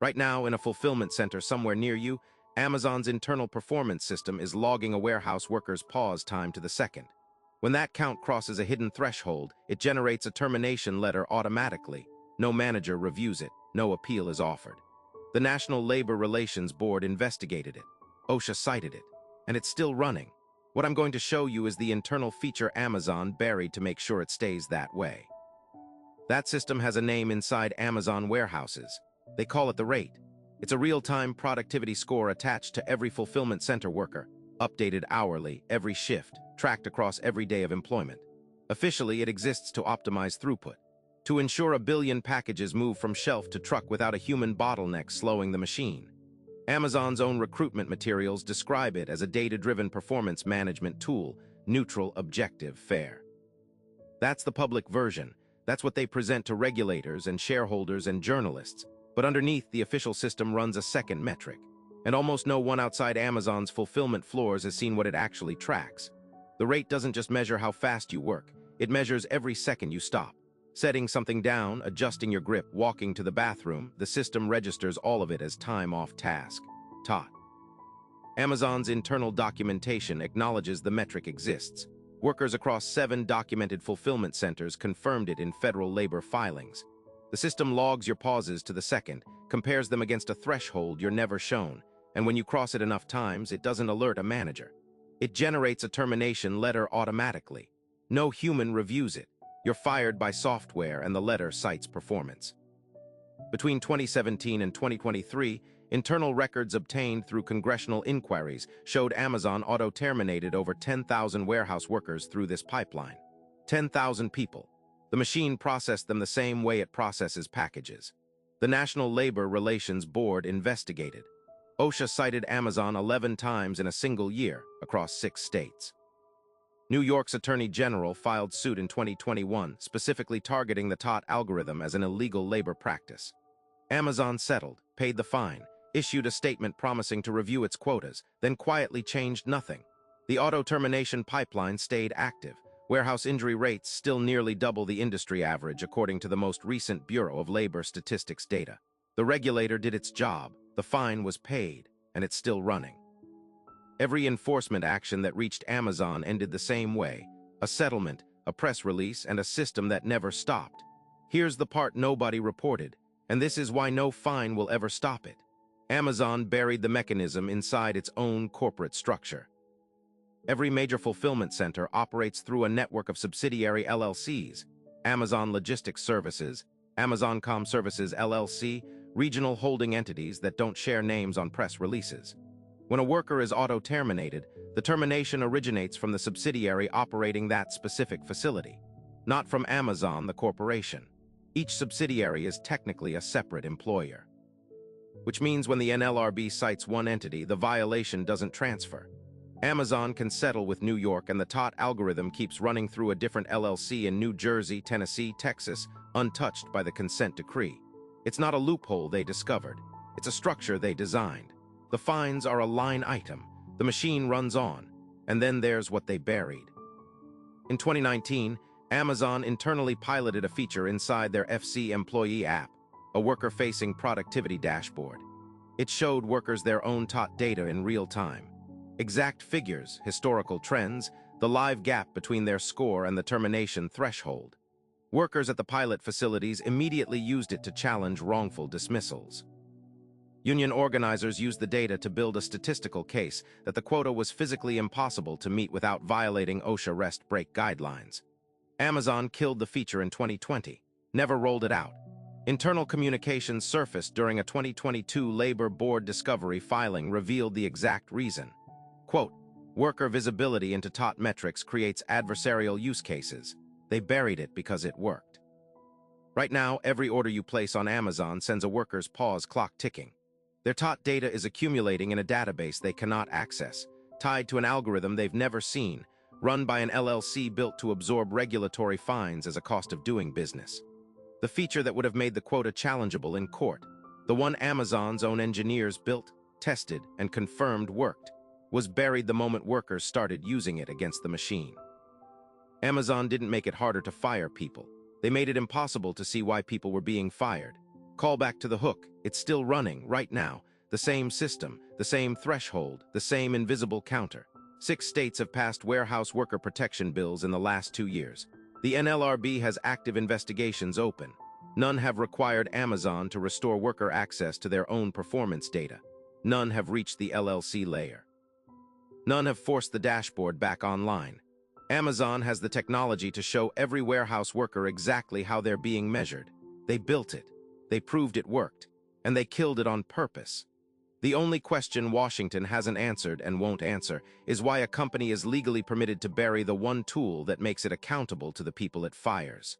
Right now, in a fulfillment center somewhere near you, Amazon's internal performance system is logging a warehouse worker's pause time to the second. When that count crosses a hidden threshold, it generates a termination letter automatically. No manager reviews it, no appeal is offered. The National Labor Relations Board investigated it. OSHA cited it, and it's still running. What I'm going to show you is the internal feature Amazon buried to make sure it stays that way. That system has a name inside Amazon warehouses. They call it the rate. It's a real-time productivity score attached to every fulfillment center worker, updated hourly, every shift, tracked across every day of employment. Officially, it exists to optimize throughput, to ensure 1 billion packages move from shelf to truck without a human bottleneck slowing the machine. Amazon's own recruitment materials describe it as a data-driven performance management tool, neutral, objective, fair. That's the public version. That's what they present to regulators and shareholders and journalists. But underneath, the official system runs a second metric. And almost no one outside Amazon's fulfillment floors has seen what it actually tracks. The rate doesn't just measure how fast you work. It measures every second you stop. Setting something down, adjusting your grip, walking to the bathroom, the system registers all of it as time off task. TOT. Amazon's internal documentation acknowledges the metric exists. Workers across 7 documented fulfillment centers confirmed it in federal labor filings. The system logs your pauses to the second, compares them against a threshold you're never shown, and when you cross it enough times, it doesn't alert a manager. It generates a termination letter automatically. No human reviews it. You're fired by software, and the letter cites performance. Between 2017 and 2023, internal records obtained through congressional inquiries showed Amazon auto-terminated over 10,000 warehouse workers through this pipeline. 10,000 people. The machine processed them the same way it processes packages. The National Labor Relations Board investigated. OSHA cited Amazon 11 times in a single year across 6 states. New York's Attorney General filed suit in 2021, specifically targeting the TOT algorithm as an illegal labor practice. Amazon settled, paid the fine, issued a statement promising to review its quotas, then quietly changed nothing. The auto-termination pipeline stayed active. Warehouse injury rates still nearly double the industry average, according to the most recent Bureau of Labor Statistics data. The regulator did its job, the fine was paid, and it's still running. Every enforcement action that reached Amazon ended the same way: a settlement, a press release, and a system that never stopped. Here's the part nobody reported, and this is why no fine will ever stop it. Amazon buried the mechanism inside its own corporate structure. Every major fulfillment center operates through a network of subsidiary LLCs: Amazon Logistics Services, Amazon Com Services LLC, regional holding entities that don't share names on press releases. When a worker is auto-terminated, the termination originates from the subsidiary operating that specific facility, not from Amazon, the corporation. Each subsidiary is technically a separate employer, which means when the NLRB cites one entity, the violation doesn't transfer. Amazon can settle with New York, and the TOT algorithm keeps running through a different LLC in New Jersey, Tennessee, Texas, untouched by the consent decree. It's not a loophole they discovered. It's a structure they designed. The fines are a line item. The machine runs on. And then there's what they buried. In 2019, Amazon internally piloted a feature inside their FC Employee app, a worker-facing productivity dashboard. It showed workers their own TOT data in real time. Exact figures, historical trends, the live gap between their score and the termination threshold. Workers at the pilot facilities immediately used it to challenge wrongful dismissals. Union organizers used the data to build a statistical case that the quota was physically impossible to meet without violating OSHA rest break guidelines. Amazon killed the feature in 2020, never rolled it out. Internal communications surfaced during a 2022 Labor Board discovery filing revealed the exact reason. Quote, "Worker visibility into TOT metrics creates adversarial use cases. They buried it because it worked." Right now, every order you place on Amazon sends a worker's pause clock ticking. Their TOT data is accumulating in a database they cannot access, tied to an algorithm they've never seen, run by an LLC built to absorb regulatory fines as a cost of doing business. The feature that would have made the quota challengeable in court, the one Amazon's own engineers built, tested, and confirmed worked, was buried the moment workers started using it against the machine. Amazon didn't make it harder to fire people. They made it impossible to see why people were being fired. Call back to the hook. It's still running, right now. The same system, the same threshold, the same invisible counter. 6 states have passed warehouse worker protection bills in the last 2 years. The NLRB has active investigations open. None have required Amazon to restore worker access to their own performance data. None have reached the LLC layer. None have forced the dashboard back online. Amazon has the technology to show every warehouse worker exactly how they're being measured. They built it, they proved it worked, and they killed it on purpose. The only question Washington hasn't answered and won't answer is why a company is legally permitted to bury the one tool that makes it accountable to the people it fires.